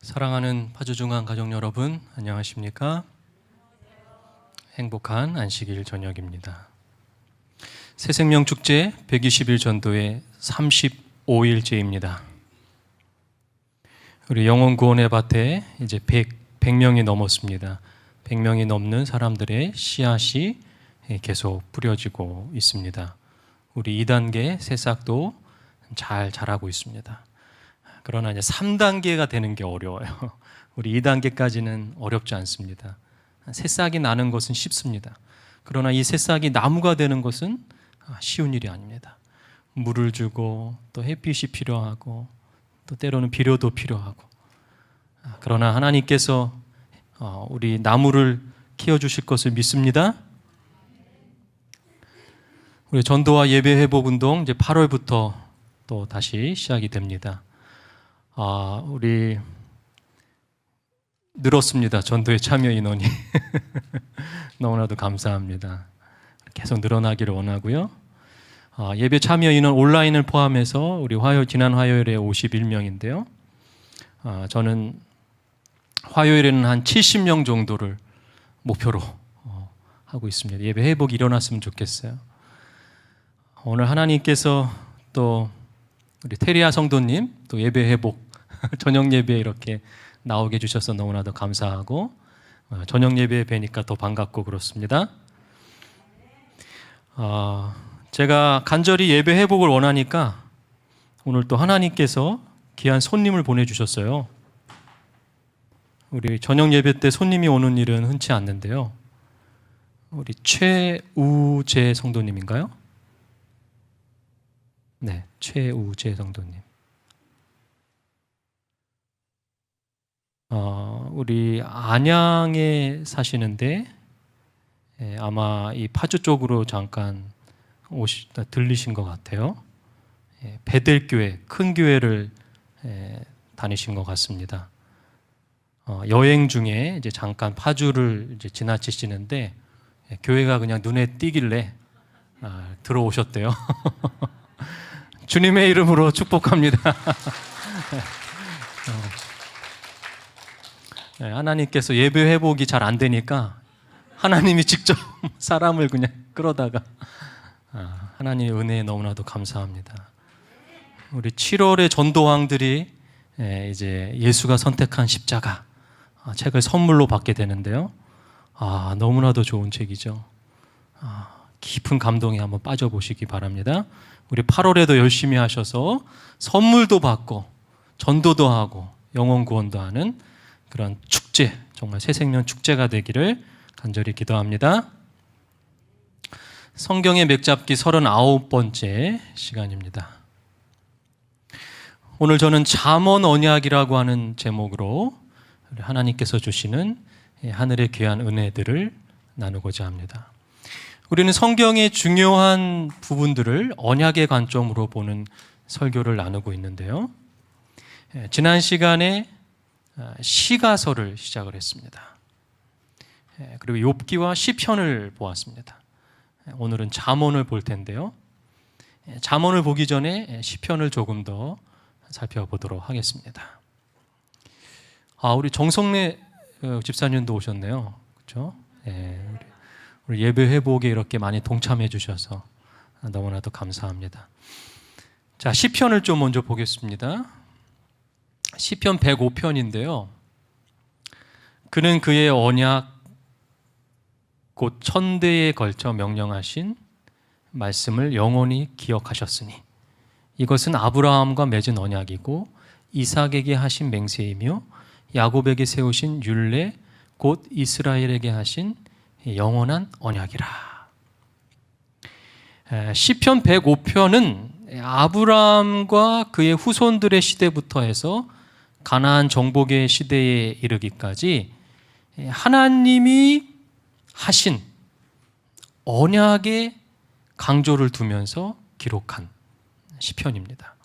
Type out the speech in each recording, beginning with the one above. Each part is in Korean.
사랑하는 파주중앙 가족 여러분, 안녕하십니까? 행복한 안식일 저녁입니다. 새생명축제 120일 전도의 35일째입니다. 우리 영혼구원의 밭에 이제 100명이 넘었습니다. 100명이 넘는 사람들의 씨앗이 계속 뿌려지고 있습니다. 우리 2단계 새싹도 잘 자라고 있습니다. 그러나 이제 3단계가 되는 게 어려워요. 우리 2단계까지는 어렵지 않습니다. 새싹이 나는 것은 쉽습니다. 그러나 이 새싹이 나무가 되는 것은 쉬운 일이 아닙니다. 물을 주고 또 햇빛이 필요하고 또 때로는 비료도 필요하고, 그러나 하나님께서 우리 나무를 키워주실 것을 믿습니다. 우리 전도와 예배 회복 운동 이제 8월부터 또 다시 시작이 됩니다. 우리 늘었습니다. 전도에 참여 인원이. 너무나도 감사합니다. 계속 늘어나기를 원하고요. 예배 참여 인원 온라인을 포함해서 우리 지난 화요일에 51명인데요. 저는 화요일에는 한 70명 정도를 목표로 하고 있습니다. 예배 회복이 일어났으면 좋겠어요. 오늘 하나님께서 또 우리 테리아 성도님 또 예배 회복 저녁 예배에 이렇게 나오게 해주셔서 너무나도 감사하고, 저녁 예배에 뵈니까 더 반갑고 그렇습니다. 제가 간절히 예배 회복을 원하니까 오늘 또 하나님께서 귀한 손님을 보내주셨어요. 우리 저녁 예배 때 손님이 오는 일은 흔치 않는데요. 우리 최우재 성도님인가요? 네, 최우재 성도님. 우리 안양에 사시는데 아마 이 파주 쪽으로 잠깐 들리신 것 같아요. 베델교회, 큰 교회를 다니신 것 같습니다. 여행 중에 이제 잠깐 파주를 이제 지나치시는데 교회가 그냥 눈에 띄길래 들어오셨대요. 주님의 이름으로 축복합니다. 하나님께서 예배 회복이 잘 안 되니까 하나님이 직접 사람을 그냥 끌어다가, 하나님의 은혜에 너무나도 감사합니다. 우리 7월의 전도왕들이 이제 예수가 선택한 십자가 책을 선물로 받게 되는데요. 너무나도 좋은 책이죠. 깊은 감동에 한번 빠져보시기 바랍니다. 우리 8월에도 열심히 하셔서 선물도 받고 전도도 하고 영혼 구원도 하는 그런 축제, 정말 새생명 축제가 되기를 간절히 기도합니다. 성경의 맥잡기 39번째 시간입니다. 오늘 저는 잠언 언약이라고 하는 제목으로 하나님께서 주시는 하늘의 귀한 은혜들을 나누고자 합니다. 우리는 성경의 중요한 부분들을 언약의 관점으로 보는 설교를 나누고 있는데요. 지난 시간에 시가서를 시작을 했습니다. 그리고 욥기와 시편을 보았습니다. 오늘은 잠언을 볼 텐데요. 잠언을 보기 전에 시편을 조금 더 살펴보도록 하겠습니다. 우리 정성래 집사님도 오셨네요. 그렇죠? 우리 예배 회복에 이렇게 많이 동참해 주셔서 너무나도 감사합니다. 자, 시편을 좀 먼저 보겠습니다. 시편 105편인데요. 그는 그의 언약 곧 천대에 걸쳐 명령하신 말씀을 영원히 기억하셨으니 이것은 아브라함과 맺은 언약이고 이삭에게 하신 맹세이며 야곱에게 세우신 율례 곧 이스라엘에게 하신 영원한 언약이라. 시편 105편은 아브라함과 그의 후손들의 시대부터 해서 가나안 정복의 시대에 이르기까지 하나님이 하신 언약에 강조를 두면서 기록한 시편입니다.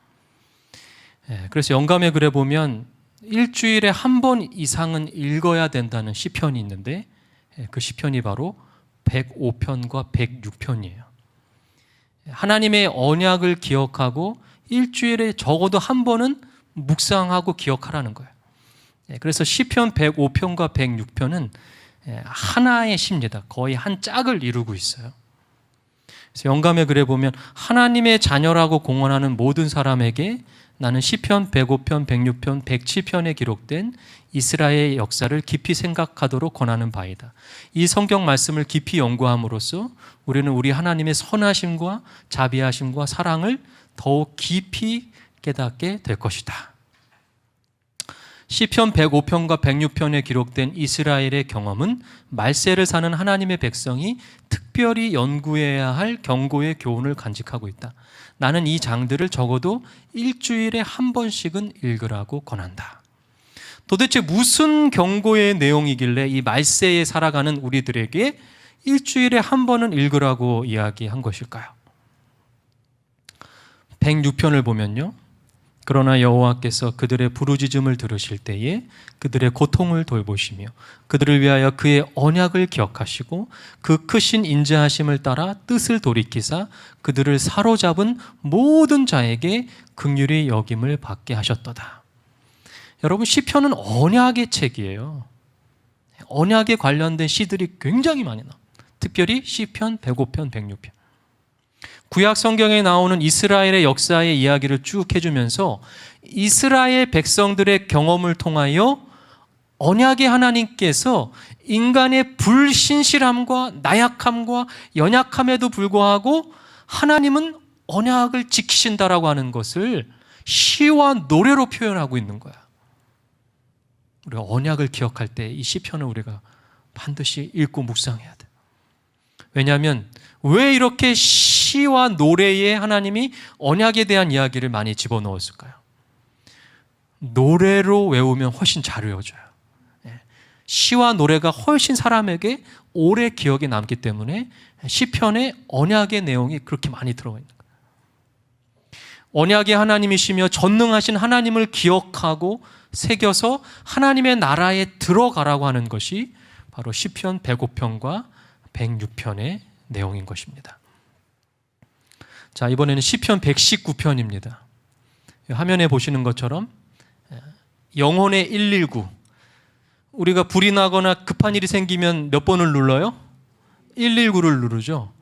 그래서 영감의 글에 보면 일주일에 한 번 이상은 읽어야 된다는 시편이 있는데 그 시편이 바로 105편과 106편이에요. 하나님의 언약을 기억하고 일주일에 적어도 한 번은 묵상하고 기억하라는 거예요. 그래서 시편 105편과 106편은 하나의 시입니다. 거의 한 짝을 이루고 있어요. 그래서 영감의 글에 보면 하나님의 자녀라고 공언하는 모든 사람에게 나는 시편 105편, 106편, 107편에 기록된 이스라엘의 역사를 깊이 생각하도록 권하는 바이다. 이 성경 말씀을 깊이 연구함으로써 우리는 우리 하나님의 선하심과 자비하심과 사랑을 더욱 깊이 깨닫게 될 것이다. 시편 105편과 106편에 기록된 이스라엘의 경험은 말세를 사는 하나님의 백성이 특별히 연구해야 할 경고의 교훈을 간직하고 있다. 나는 이 장들을 적어도 일주일에 한 번씩은 읽으라고 권한다. 도대체 무슨 경고의 내용이길래 이 말세에 살아가는 우리들에게 일주일에 한 번은 읽으라고 이야기한 것일까요? 106편을 보면요, 그러나 여호와께서 그들의 부르짖음을 들으실 때에 그들의 고통을 돌보시며 그들을 위하여 그의 언약을 기억하시고 그 크신 인자하심을 따라 뜻을 돌이키사 그들을 사로잡은 모든 자에게 긍휼히 여김을 받게 하셨도다. 여러분, 시편은 언약의 책이에요. 언약에 관련된 시들이 굉장히 많이 나와요. 특별히 시편 105편, 106편. 구약 성경에 나오는 이스라엘의 역사의 이야기를 쭉 해주면서 이스라엘 백성들의 경험을 통하여 언약의 하나님께서 인간의 불신실함과 나약함과 연약함에도 불구하고 하나님은 언약을 지키신다라고 하는 것을 시와 노래로 표현하고 있는 거야. 우리가 언약을 기억할 때 이 시편을 우리가 반드시 읽고 묵상해야 돼. 왜냐하면 왜 이렇게 시와 노래에 하나님이 언약에 대한 이야기를 많이 집어넣었을까요? 노래로 외우면 훨씬 잘 외워져요. 시와 노래가 훨씬 사람에게 오래 기억에 남기 때문에 시편에 언약의 내용이 그렇게 많이 들어가 있는 거예요. 언약의 하나님이시며 전능하신 하나님을 기억하고 새겨서 하나님의 나라에 들어가라고 하는 것이 바로 시편 105편과 106편의 내용인 것입니다. 자, 이번에는 시편 119편입니다. 화면에 보시는 것처럼 영혼의 119, 우리가 불이 나거나 급한 일이 생기면 몇 번을 눌러요? 119를 누르죠.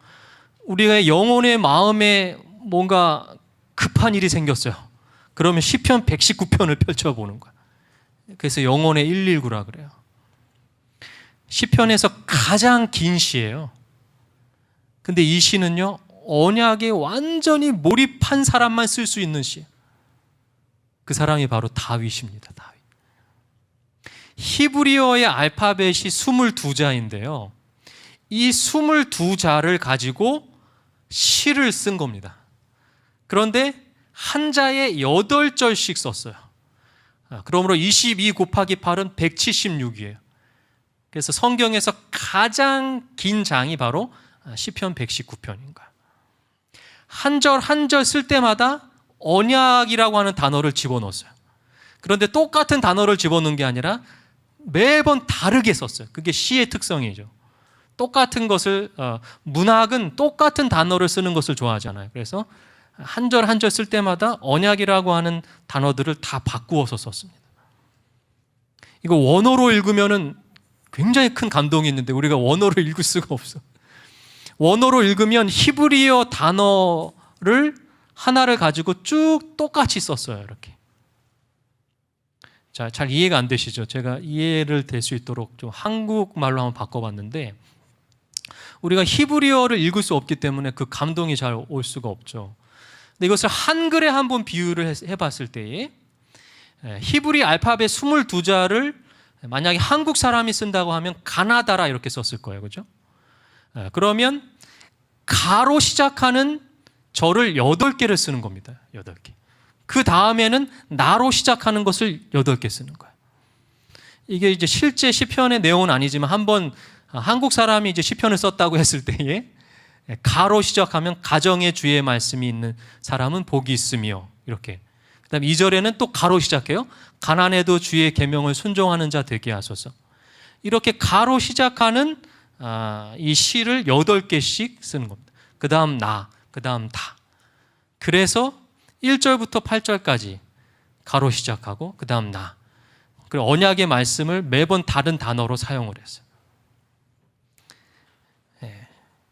우리가 영혼의 마음에 뭔가 급한 일이 생겼어요. 그러면 시편 119편을 펼쳐보는 거예요. 그래서 영혼의 119라 그래요. 시편에서 가장 긴 시예요. 근데 이 시는요, 언약에 완전히 몰입한 사람만 쓸 수 있는 시. 그 사람이 바로 다윗입니다. 다윗. 히브리어의 알파벳이 22자인데요. 이 22자를 가지고 시를 쓴 겁니다. 그런데 한 자에 8절씩 썼어요. 그러므로 22 곱하기 8은 176이에요. 그래서 성경에서 가장 긴 장이 바로 시편 119편인 거야. 한 절 한 절 쓸 때마다 언약이라고 하는 단어를 집어넣었어요. 그런데 똑같은 단어를 집어넣은 게 아니라 매번 다르게 썼어요. 그게 시의 특성이죠. 똑같은 것을, 문학은 똑같은 단어를 쓰는 것을 좋아하잖아요. 그래서 한 절 한 절 쓸 때마다 언약이라고 하는 단어들을 다 바꾸어서 썼습니다. 이거 원어로 읽으면은 굉장히 큰 감동이 있는데 우리가 원어로 읽을 수가 없어. 원어로 읽으면 히브리어 단어를 하나를 가지고 쭉 똑같이 썼어요. 이렇게. 자, 잘 이해가 안 되시죠? 제가 이해를 될 수 있도록 좀 한국말로 한번 바꿔봤는데, 우리가 히브리어를 읽을 수 없기 때문에 그 감동이 잘 올 수가 없죠. 근데 이것을 한글에 한번 비유를 해봤을 때에 히브리 알파벳 22자를 만약에 한국 사람이 쓴다고 하면 가나다라 이렇게 썼을 거예요. 그죠? 그러면 가로 시작하는 절을 8개를 쓰는 겁니다. 8개. 그 다음에는 나로 시작하는 것을 8개 쓰는 거예요. 이게 이제 실제 시편의 내용은 아니지만 한번 한국 사람이 이제 시편을 썼다고 했을 때에 가로 시작하면 가정의 주의 말씀이 있는 사람은 복이 있으며 이렇게. 그다음 2절에는 또 가로 시작해요. 가난해도 주의 계명을 순종하는 자 되게 하소서. 이렇게 가로 시작하는 이 시를 8개씩 쓰는 겁니다. 그 다음 나, 그 다음 다. 그래서 1절부터 8절까지 가로 시작하고 그 다음 나, 그리고 언약의 말씀을 매번 다른 단어로 사용을 했어요.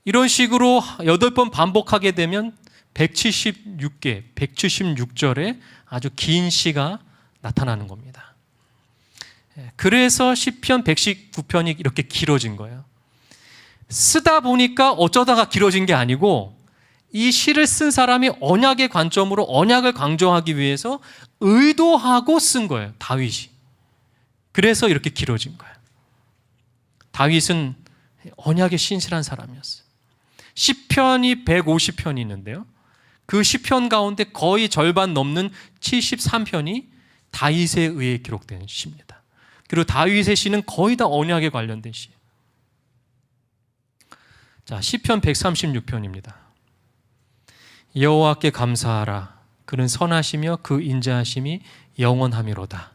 이런 식으로 8번 반복하게 되면 176개, 176절에 아주 긴 시가 나타나는 겁니다. 그래서 시편 119편이 이렇게 길어진 거예요. 쓰다 보니까 어쩌다가 길어진 게 아니고 이 시를 쓴 사람이 언약의 관점으로 언약을 강조하기 위해서 의도하고 쓴 거예요. 다윗이. 그래서 이렇게 길어진 거예요. 다윗은 언약에 신실한 사람이었어요. 시편이 150편이 있는데요. 그 시편 가운데 거의 절반 넘는 73편이 다윗에 의해 기록된 시입니다. 그리고 다윗의 시는 거의 다 언약에 관련된 시예요. 자, 시편 136편입니다. 여호와께 감사하라. 그는 선하시며 그 인자하심이 영원하미로다.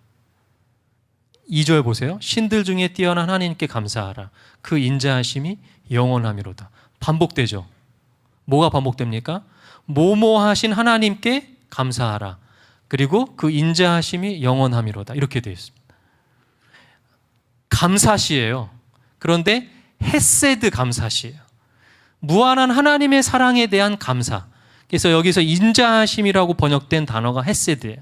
2절 보세요. 신들 중에 뛰어난 하나님께 감사하라. 그 인자하심이 영원하미로다. 반복되죠. 뭐가 반복됩니까? 뭐뭐 하신 하나님께 감사하라. 그리고 그 인자하심이 영원하미로다. 이렇게 되어 있습니다. 감사시예요. 그런데 헤세드 감사시예요. 무한한 하나님의 사랑에 대한 감사. 그래서 여기서 인자하심이라고 번역된 단어가 헤세드예요.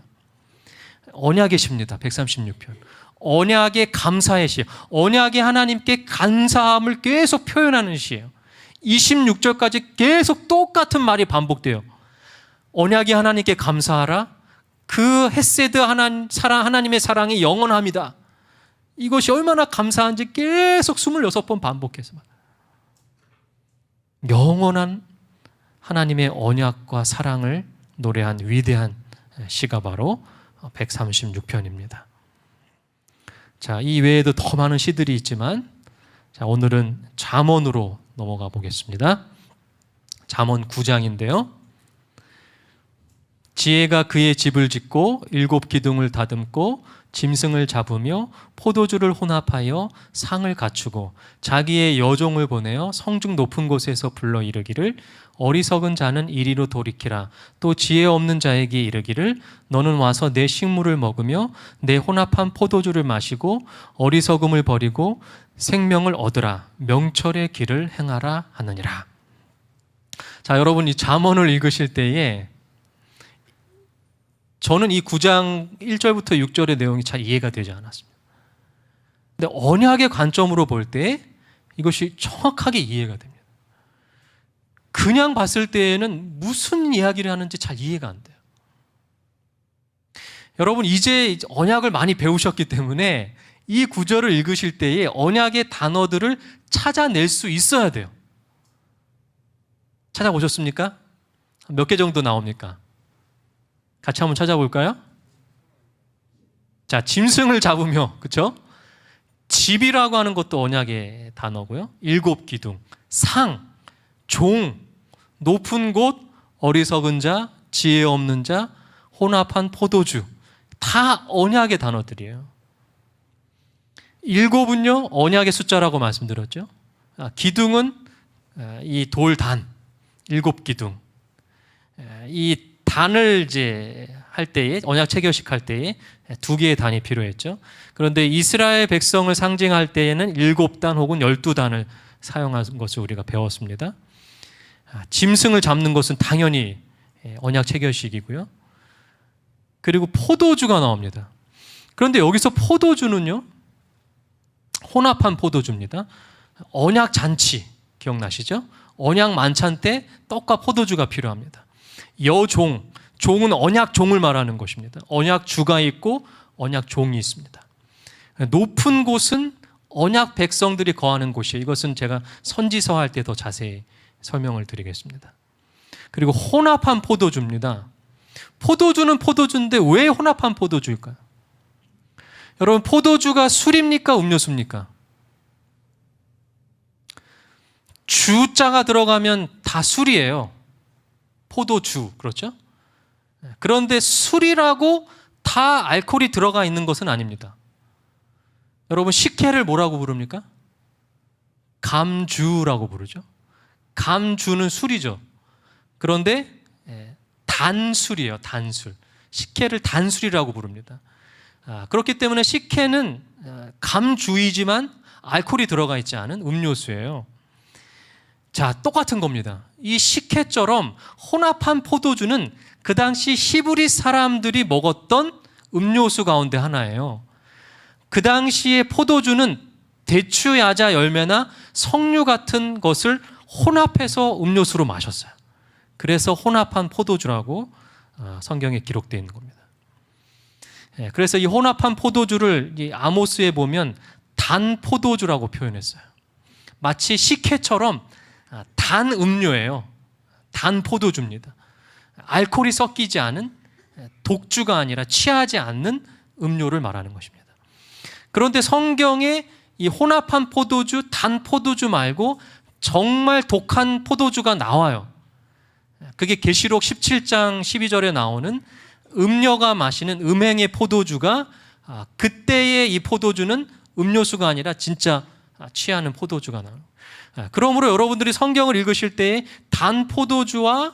언약의 시입니다. 136편. 언약의 감사의 시. 언약의 하나님께 감사함을 계속 표현하는 시예요. 26절까지 계속 똑같은 말이 반복돼요. 언약의 하나님께 감사하라. 그 헤세드 하나님의 사랑이 영원합니다. 이것이 얼마나 감사한지 계속 26번 반복해서 말. 영원한 하나님의 언약과 사랑을 노래한 위대한 시가 바로 136편입니다. 자, 이 외에도 더 많은 시들이 있지만 자, 오늘은 잠언으로 넘어가 보겠습니다. 잠언 9장인데요. 지혜가 그의 집을 짓고 7 기둥을 다듬고 짐승을 잡으며 포도주를 혼합하여 상을 갖추고 자기의 여종을 보내어 성중 높은 곳에서 불러 이르기를 어리석은 자는 이리로 돌이키라. 또 지혜 없는 자에게 이르기를 너는 와서 내 식물을 먹으며 내 혼합한 포도주를 마시고 어리석음을 버리고 생명을 얻으라. 명철의 길을 행하라 하느니라. 자, 여러분 이 잠언을 읽으실 때에 저는 이 9장 1절부터 6절의 내용이 잘 이해가 되지 않았습니다. 근데 언약의 관점으로 볼 때 이것이 정확하게 이해가 됩니다. 그냥 봤을 때에는 무슨 이야기를 하는지 잘 이해가 안 돼요. 여러분 이제 언약을 많이 배우셨기 때문에 이 구절을 읽으실 때에 언약의 단어들을 찾아낼 수 있어야 돼요. 찾아보셨습니까? 몇 개 정도 나옵니까? 같이 한번 찾아볼까요? 자, 짐승을 잡으며, 그렇죠? 집이라고 하는 것도 언약의 단어고요. 7 기둥, 상, 종, 높은 곳, 어리석은 자, 지혜 없는 자, 혼합한 포도주, 다 언약의 단어들이에요. 7은요 언약의 숫자라고 말씀드렸죠. 기둥은 이 돌단, 7 기둥. 이 단을 이제 할 때에 언약 체결식 할 때에 2개의 단이 필요했죠. 그런데 이스라엘 백성을 상징할 때에는 7단 혹은 12단을 사용한 것을 우리가 배웠습니다. 짐승을 잡는 것은 당연히 언약 체결식이고요. 그리고 포도주가 나옵니다. 그런데 여기서 포도주는요 혼합한 포도주입니다. 언약 잔치 기억나시죠? 언약 만찬 때 떡과 포도주가 필요합니다. 여종, 종은 언약 종을 말하는 것입니다. 언약 주가 있고 언약 종이 있습니다. 높은 곳은 언약 백성들이 거하는 곳이에요. 이것은 제가 선지서 할 때 더 자세히 설명을 드리겠습니다. 그리고 혼합한 포도주입니다. 포도주는 포도주인데 왜 혼합한 포도주일까요? 여러분 포도주가 술입니까? 음료수입니까? 주자가 들어가면 다 술이에요. 포도주, 그렇죠? 그런데 술이라고 다 알코올이 들어가 있는 것은 아닙니다. 여러분 식혜를 뭐라고 부릅니까? 감주라고 부르죠. 감주는 술이죠. 그런데 단술이에요. 단술. 식혜를 단술이라고 부릅니다. 그렇기 때문에 식혜는 감주이지만 알코올이 들어가 있지 않은 음료수예요. 자, 똑같은 겁니다. 이 식혜처럼 혼합한 포도주는 그 당시 히브리 사람들이 먹었던 음료수 가운데 하나예요. 그 당시에 포도주는 대추, 야자, 열매나 석류 같은 것을 혼합해서 음료수로 마셨어요. 그래서 혼합한 포도주라고 성경에 기록되어 있는 겁니다. 그래서 이 혼합한 포도주를 이 아모스에 보면 단 포도주라고 표현했어요. 마치 식혜처럼 단 음료예요. 단 포도주입니다. 알코올이 섞이지 않은 독주가 아니라 취하지 않는 음료를 말하는 것입니다. 그런데 성경에 이 혼합한 포도주, 단 포도주 말고 정말 독한 포도주가 나와요. 그게 계시록 17장 12절에 나오는 음녀가 마시는 음행의 포도주가 그때의 이 포도주는 음료수가 아니라 진짜 취하는 포도주가 나와요. 그러므로 여러분들이 성경을 읽으실 때에 단 포도주와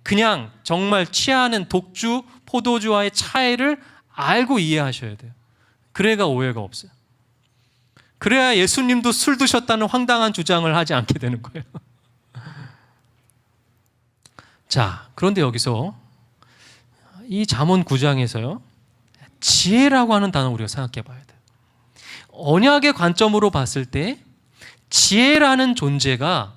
그냥 정말 취하는 독주, 포도주와의 차이를 알고 이해하셔야 돼요. 그래야 오해가 없어요. 그래야 예수님도 술 드셨다는 황당한 주장을 하지 않게 되는 거예요. 자, 그런데 여기서 이 잠언 9장에서요, 지혜라고 하는 단어 우리가 생각해 봐야 돼요. 언약의 관점으로 봤을 때 지혜라는 존재가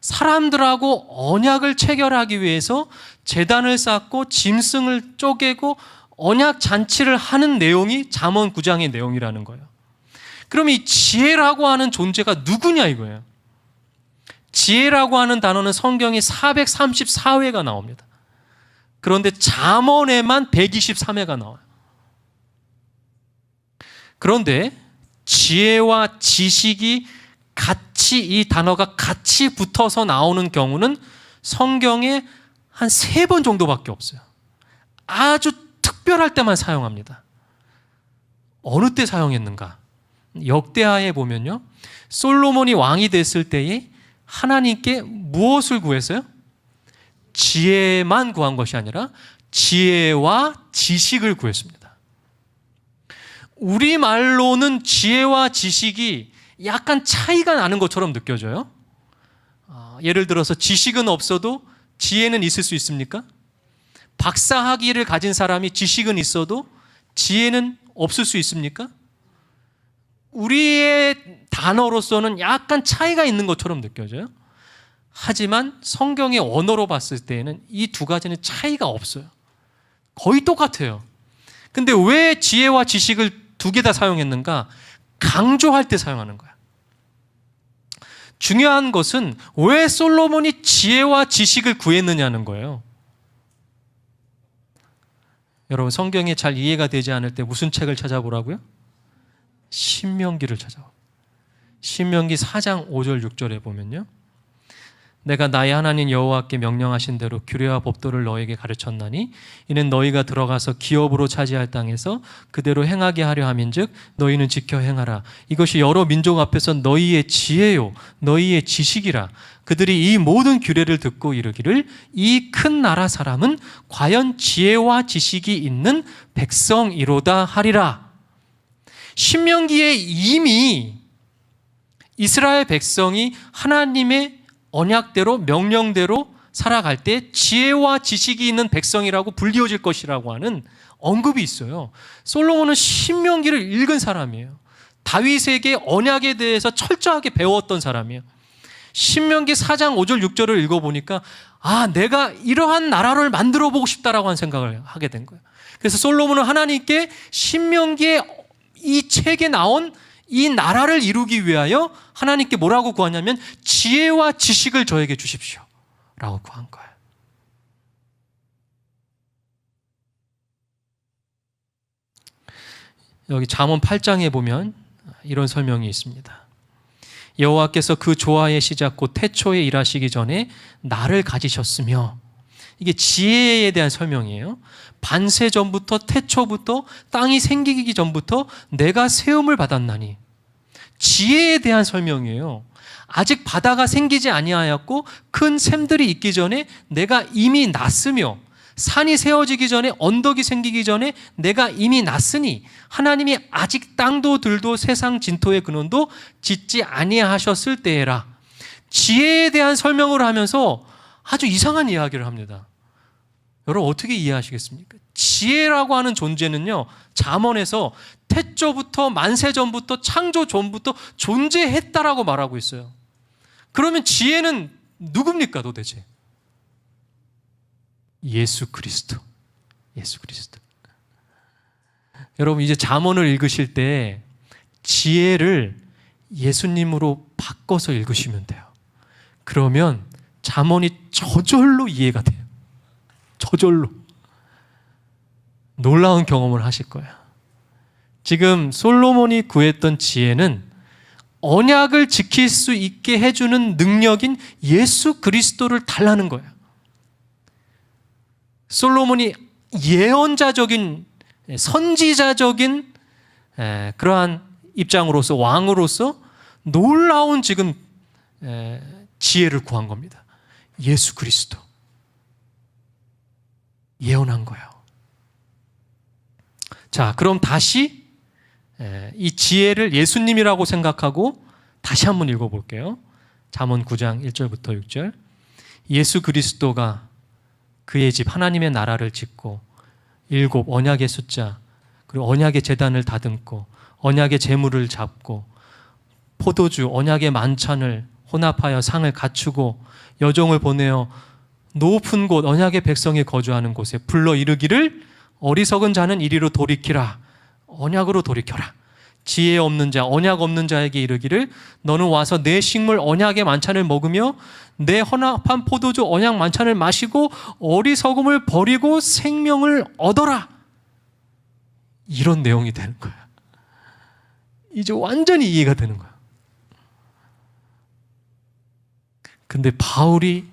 사람들하고 언약을 체결하기 위해서 제단을 쌓고 짐승을 쪼개고 언약 잔치를 하는 내용이 잠언 9장의 내용이라는 거예요. 그럼 이 지혜라고 하는 존재가 누구냐 이거예요. 지혜라고 하는 단어는 성경에 434회가 나옵니다. 그런데 잠언에만 123회가 나와요. 그런데 지혜와 지식이 같이, 이 단어가 같이 붙어서 나오는 경우는 성경에 한 3번 정도밖에 없어요. 아주 특별할 때만 사용합니다. 어느 때 사용했는가? 역대하에 보면요, 솔로몬이 왕이 됐을 때에 하나님께 무엇을 구했어요? 지혜만 구한 것이 아니라 지혜와 지식을 구했습니다. 우리말로는 지혜와 지식이 약간 차이가 나는 것처럼 느껴져요. 예를 들어서 지식은 없어도 지혜는 있을 수 있습니까? 박사학위를 가진 사람이 지식은 있어도 지혜는 없을 수 있습니까? 우리의 단어로서는 약간 차이가 있는 것처럼 느껴져요. 하지만 성경의 언어로 봤을 때에는 이 두 가지는 차이가 없어요. 거의 똑같아요. 근데 왜 지혜와 지식을 두 개 다 사용했는가? 강조할 때 사용하는 거야. 중요한 것은 왜 솔로몬이 지혜와 지식을 구했느냐는 거예요. 여러분, 성경이 잘 이해가 되지 않을 때 무슨 책을 찾아보라고요? 신명기를 찾아봐. 신명기 4장 5절 6절에 보면요, 내가 나의 하나님 여호와께 명령하신 대로 규례와 법도를 너에게 가르쳤나니 이는 너희가 들어가서 기업으로 차지할 땅에서 그대로 행하게 하려 함인즉 너희는 지켜 행하라. 이것이 여러 민족 앞에서 너희의 지혜요 너희의 지식이라. 그들이 이 모든 규례를 듣고 이르기를 이 큰 나라 사람은 과연 지혜와 지식이 있는 백성이로다 하리라. 신명기에 이미 이스라엘 백성이 하나님의 언약대로 명령대로 살아갈 때 지혜와 지식이 있는 백성이라고 불리워질 것이라고 하는 언급이 있어요. 솔로몬은 신명기를 읽은 사람이에요. 다윗에게 언약에 대해서 철저하게 배웠던 사람이에요. 신명기 4장 5절 6절을 읽어보니까 내가 이러한 나라를 만들어 보고 싶다라고 하는 생각을 하게 된 거예요. 그래서 솔로몬은 하나님께 신명기에 이 책에 나온 이 나라를 이루기 위하여 하나님께 뭐라고 구하냐면 지혜와 지식을 저에게 주십시오 라고 구한 거예요. 여기 잠언 8장에 보면 이런 설명이 있습니다. 여호와께서 그 조화의 시작 곧 태초에 일하시기 전에 나를 가지셨으며, 이게 지혜에 대한 설명이에요. 반세 전부터, 태초부터, 땅이 생기기 전부터 내가 세움을 받았나니. 지혜에 대한 설명이에요. 아직 바다가 생기지 아니하였고 큰 샘들이 있기 전에 내가 이미 났으며 산이 세워지기 전에, 언덕이 생기기 전에 내가 이미 났으니 하나님이 아직 땅도 들도 세상 진토의 근원도 짓지 아니하셨을 때에라. 지혜에 대한 설명을 하면서 아주 이상한 이야기를 합니다. 여러분 어떻게 이해하시겠습니까? 지혜라고 하는 존재는요, 잠언에서 태초부터 만세전부터 창조 전부터 존재했다라고 말하고 있어요. 그러면 지혜는 누굽니까 도대체? 예수 그리스도. 예수 그리스도. 여러분 이제 잠언을 읽으실 때 지혜를 예수님으로 바꿔서 읽으시면 돼요. 그러면 잠언이 저절로 이해가 돼요. 저절로. 놀라운 경험을 하실 거예요. 지금 솔로몬이 구했던 지혜는 언약을 지킬 수 있게 해주는 능력인 예수 그리스도를 달라는 거예요. 솔로몬이 예언자적인, 선지자적인 그러한 입장으로서, 왕으로서 놀라운 지금 지혜를 구한 겁니다. 예수 그리스도. 예언한 거예요. 자, 그럼 다시 이 지혜를 예수님이라고 생각하고 다시 한번 읽어볼게요. 잠언 9장 1절부터 6절. 예수 그리스도가 그의 집 하나님의 나라를 짓고 7 언약의 숫자, 그리고 언약의 제단을 다듬고 언약의 제물을 잡고 포도주 언약의 만찬을 혼합하여 상을 갖추고 여종을 보내어 높은 곳 언약의 백성이 거주하는 곳에 불러 이르기를 어리석은 자는 이리로 돌이키라. 언약으로 돌이켜라. 지혜 없는 자, 언약 없는 자에게 이르기를 너는 와서 내 식물 언약의 만찬을 먹으며 내 혼합한 포도주 언약 만찬을 마시고 어리석음을 버리고 생명을 얻어라. 이런 내용이 되는 거야. 이제 완전히 이해가 되는 거야. 근데 바울이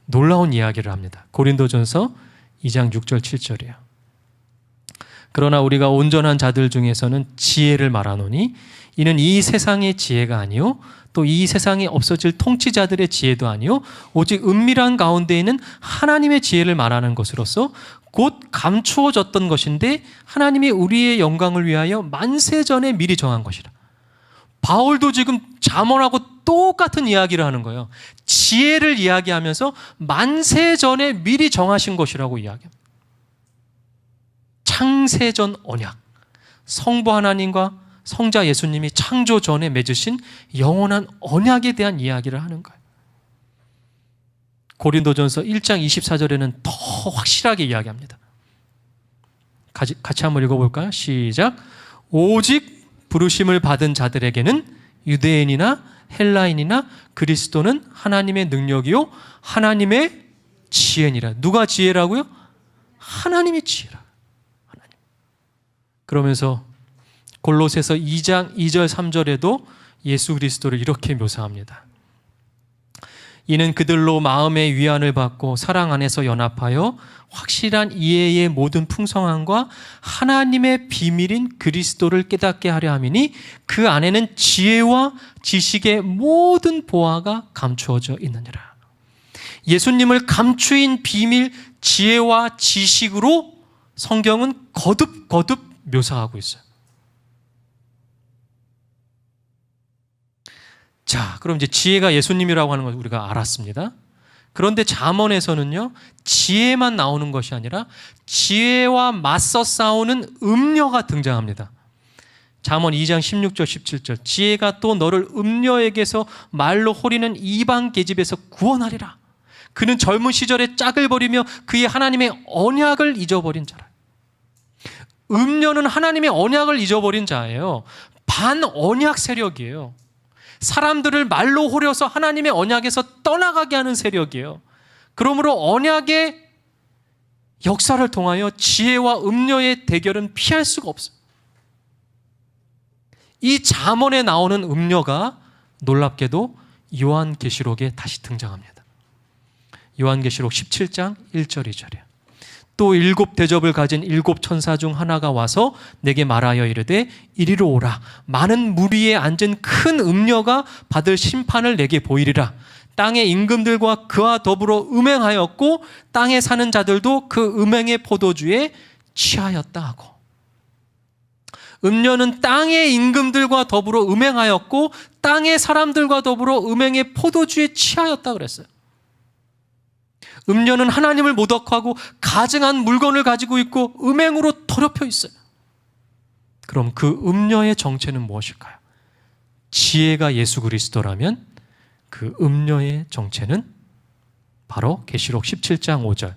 놀라운 이야기를 합니다. 고린도전서 2장 6절 7절이에요. 그러나 우리가 온전한 자들 중에서는 지혜를 말하노니 이는 이 세상의 지혜가 아니요 또 이 세상에 없어질 통치자들의 지혜도 아니요 오직 은밀한 가운데 있는 하나님의 지혜를 말하는 것으로서 곧 감추어졌던 것인데 하나님이 우리의 영광을 위하여 만세전에 미리 정한 것이라. 바울도 지금 잠언하고 똑같은 이야기를 하는 거예요. 지혜를 이야기하면서 만세전에 미리 정하신 것이라고 이야기합니다. 창세전 언약, 성부 하나님과 성자 예수님이 창조 전에 맺으신 영원한 언약에 대한 이야기를 하는 거예요. 고린도전서 1장 24절에는 더 확실하게 이야기합니다. 같이 한번 읽어볼까요? 시작. 오직 부르심을 받은 자들에게는 유대인이나 헬라인이나 그리스도는 하나님의 능력이요 하나님의 지혜니라. 누가 지혜라고요? 하나님의 지혜라. 하나님. 그러면서 골로새서 2장 2절 3절에도 예수 그리스도를 이렇게 묘사합니다. 이는 그들로 마음의 위안을 받고 사랑 안에서 연합하여 확실한 이해의 모든 풍성함과 하나님의 비밀인 그리스도를 깨닫게 하려 함이니 그 안에는 지혜와 지식의 모든 보화가 감추어져 있느니라. 예수님을 감추인 비밀, 지혜와 지식으로 성경은 거듭 묘사하고 있어요. 자, 그럼 이제 지혜가 예수님이라고 하는 걸 우리가 알았습니다. 그런데 잠언에서는요, 지혜만 나오는 것이 아니라 지혜와 맞서 싸우는 음녀가 등장합니다. 잠언 2장 16절 17절. 지혜가 또 너를 음녀에게서 말로 호리는 이방 계집에서 구원하리라. 그는 젊은 시절에 짝을 버리며 그의 하나님의 언약을 잊어버린 자라. 음녀는 하나님의 언약을 잊어버린 자예요. 반언약 세력이에요. 사람들을 말로 호려서 하나님의 언약에서 떠나가게 하는 세력이에요. 그러므로 언약의 역사를 통하여 지혜와 음녀의 대결은 피할 수가 없어요. 이 잠언에 나오는 음녀가 놀랍게도 요한계시록에 다시 등장합니다. 요한계시록 17장 1절 2절이에요. 또 7 대접을 가진 7 천사 중 하나가 와서 내게 말하여 이르되 이리로 오라. 많은 무리에 앉은 큰 음녀가 받을 심판을 내게 보이리라. 땅의 임금들과 그와 더불어 음행하였고 땅에 사는 자들도 그 음행의 포도주에 취하였다 하고, 음녀는 땅의 임금들과 더불어 음행하였고 땅의 사람들과 더불어 음행의 포도주에 취하였다 그랬어요. 음녀는 하나님을 모독하고 가증한 물건을 가지고 있고 음행으로 더럽혀 있어요. 그럼 그 음녀의 정체는 무엇일까요? 지혜가 예수 그리스도라면 그 음녀의 정체는 바로 계시록 17장 5절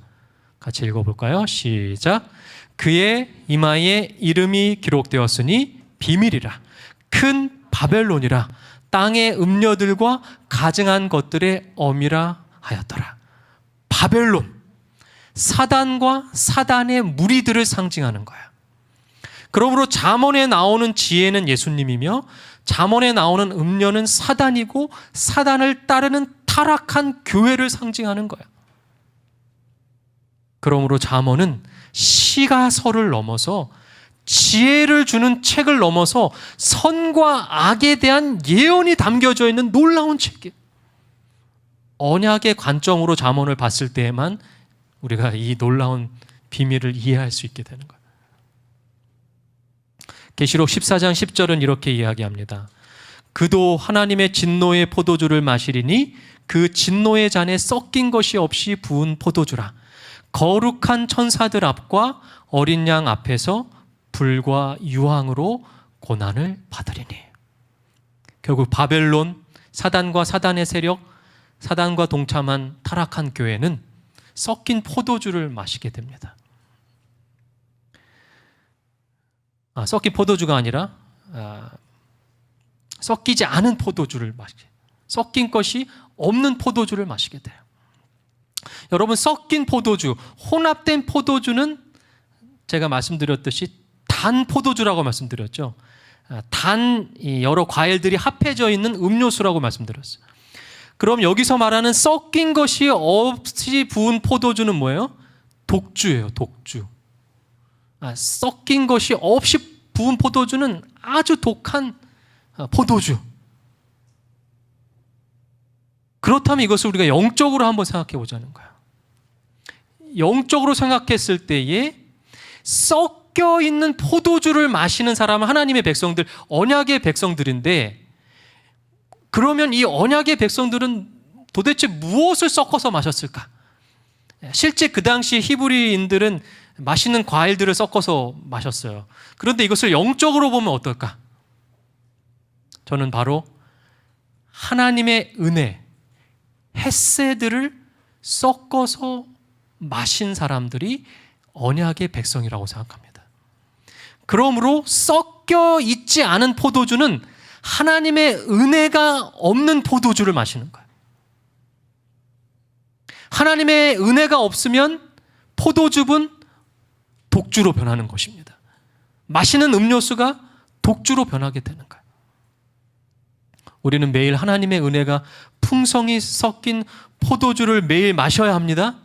같이 읽어볼까요? 시작. 그의 이마에 이름이 기록되었으니 비밀이라, 큰 바벨론이라, 땅의 음녀들과 가증한 것들의 어미라 하였더라. 바벨론, 사단과 사단의 무리들을 상징하는 거야. 그러므로 잠언에 나오는 지혜는 예수님이며 잠언에 나오는 음녀는 사단이고 사단을 따르는 타락한 교회를 상징하는 거야. 그러므로 잠언은 시가서를 넘어서 지혜를 주는 책을 넘어서 선과 악에 대한 예언이 담겨져 있는 놀라운 책이에요. 언약의 관점으로 잠언을 봤을 때에만 우리가 이 놀라운 비밀을 이해할 수 있게 되는 거예요. 계시록 14장 10절은 이렇게 이야기합니다. 그도 하나님의 진노의 포도주를 마시리니 그 진노의 잔에 섞인 것이 없이 부은 포도주라. 거룩한 천사들 앞과 어린 양 앞에서 불과 유황으로 고난을 받으리니. 결국 바벨론, 사단과 사단의 세력, 사단과 동참한 타락한 교회는 섞인 포도주를 마시게 됩니다. 섞인 포도주가 아니라 섞이지 않은 포도주를 마시게, 섞인 것이 없는 포도주를 마시게 돼요. 여러분, 섞인 포도주, 혼합된 포도주는 제가 말씀드렸듯이 단 포도주라고 말씀드렸죠. 단 여러 과일들이 합해져 있는 음료수라고 말씀드렸어요. 그럼 여기서 말하는 섞인 것이 없이 부은 포도주는 뭐예요? 독주예요, 독주. 섞인 것이 없이 부은 포도주는 아주 독한 포도주. 그렇다면 이것을 우리가 영적으로 한번 생각해 보자는 거예요. 영적으로 생각했을 때에 섞여 있는 포도주를 마시는 사람은 하나님의 백성들, 언약의 백성들인데, 그러면 이 언약의 백성들은 도대체 무엇을 섞어서 마셨을까? 실제 그 당시 히브리인들은 맛있는 과일들을 섞어서 마셨어요. 그런데 이것을 영적으로 보면 어떨까? 저는 바로 하나님의 은혜, 헤세드를 섞어서 마신 사람들이 언약의 백성이라고 생각합니다. 그러므로 섞여 있지 않은 포도주는 하나님의 은혜가 없는 포도주를 마시는 거예요. 하나님의 은혜가 없으면 포도주는 독주로 변하는 것입니다. 마시는 음료수가 독주로 변하게 되는 거예요. 우리는 매일 하나님의 은혜가 풍성히 섞인 포도주를 매일 마셔야 합니다.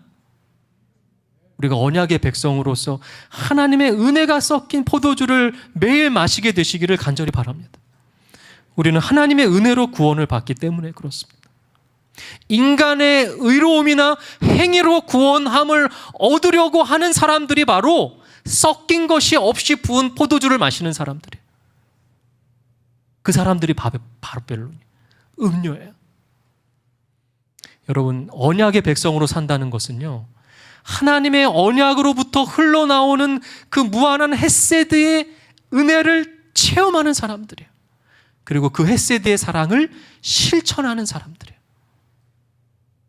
우리가 언약의 백성으로서 하나님의 은혜가 섞인 포도주를 매일 마시게 되시기를 간절히 바랍니다. 우리는 하나님의 은혜로 구원을 받기 때문에 그렇습니다. 인간의 의로움이나 행위로 구원함을 얻으려고 하는 사람들이 바로 섞인 것이 없이 부은 포도주를 마시는 사람들이에요. 그 사람들이 바벨론이에요. 음료예요. 여러분, 언약의 백성으로 산다는 것은요, 하나님의 언약으로부터 흘러나오는 그 무한한 헤세드의 은혜를 체험하는 사람들이에요. 그리고 그 헤세드의 사랑을 실천하는 사람들이에요.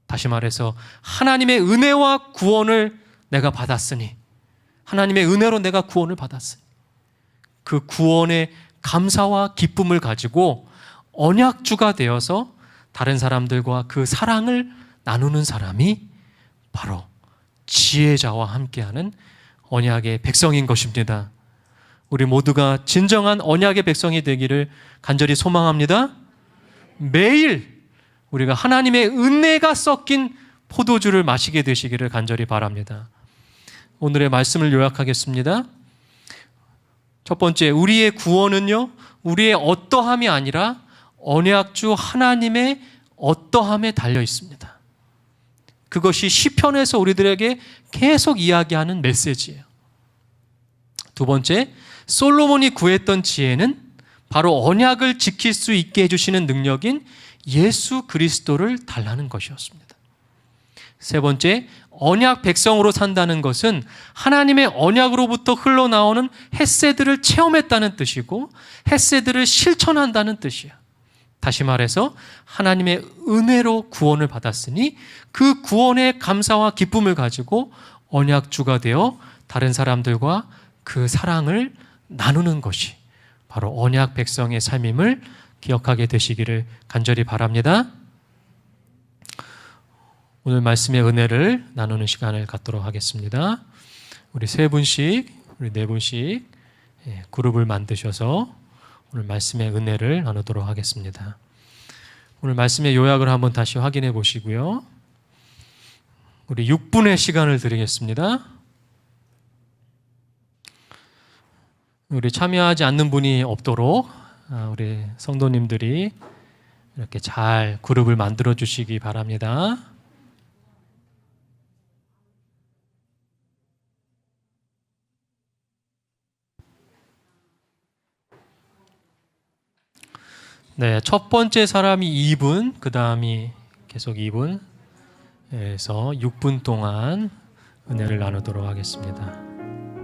다시 말해서 하나님의 은혜와 구원을 내가 받았으니, 하나님의 은혜로 내가 구원을 받았으니 그 구원의 감사와 기쁨을 가지고 언약주가 되어서 다른 사람들과 그 사랑을 나누는 사람이 바로 지혜자와 함께하는 언약의 백성인 것입니다. 우리 모두가 진정한 언약의 백성이 되기를 간절히 소망합니다. 매일 우리가 하나님의 은혜가 섞인 포도주를 마시게 되시기를 간절히 바랍니다. 오늘의 말씀을 요약하겠습니다. 첫 번째, 우리의 구원은요, 우리의 어떠함이 아니라 언약주 하나님의 어떠함에 달려 있습니다. 그것이 시편에서 우리들에게 계속 이야기하는 메시지예요. 두 번째, 솔로몬이 구했던 지혜는 바로 언약을 지킬 수 있게 해주시는 능력인 예수 그리스도를 달라는 것이었습니다. 세 번째, 언약 백성으로 산다는 것은 하나님의 언약으로부터 흘러나오는 헤세드를 체험했다는 뜻이고 헤세드를 실천한다는 뜻이야. 다시 말해서 하나님의 은혜로 구원을 받았으니 그 구원의 감사와 기쁨을 가지고 언약주가 되어 다른 사람들과 그 사랑을 나누는 것이 바로 언약 백성의 삶임을 기억하게 되시기를 간절히 바랍니다. 오늘 말씀의 은혜를 나누는 시간을 갖도록 하겠습니다. 우리 세 분씩, 우리 네 분씩 그룹을 만드셔서 오늘 말씀의 은혜를 나누도록 하겠습니다. 오늘 말씀의 요약을 한번 다시 확인해 보시고요. 우리 6분의 시간을 드리겠습니다. 우리 참여하지 않는 분이 없도록 우리 성도님들이 이렇게 잘 그룹을 만들어 주시기 바랍니다. 네, 첫 번째 사람이 2분, 그 다음이 계속 2분, 그래서 6분 동안 은혜를 나누도록 하겠습니다.